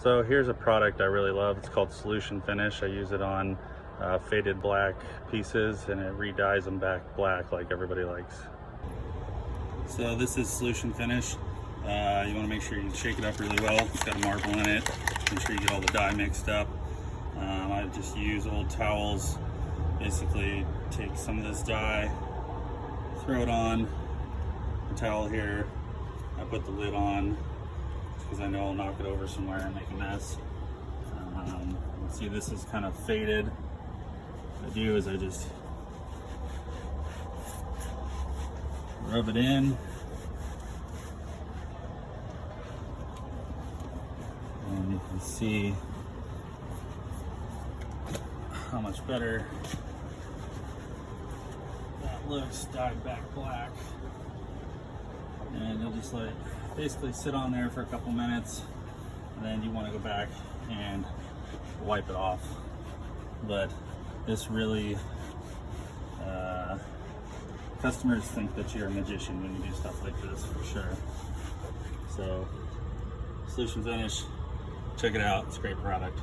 So here's a product I really love. It's called Solution Finish. I use it on faded black pieces, and it re-dyes them back black like everybody likes. So this is Solution Finish. You want to make sure you shake it up really well. It's got a marble in it. Make sure you get all the dye mixed up. I just use old towels. Basically take some of this dye, throw it on the towel here. I put the lid on because I know I'll knock it over somewhere and make a mess. See, this is kind of faded. What I do is I just rub it in, and you can see how much better that looks, dyed back black. And you'll just let it basically sit on there for a couple minutes, and then you want to go back and wipe it off. But this really, customers think that you're a magician when you do stuff like this, for sure. So Solution Finish, check it out, it's a great product.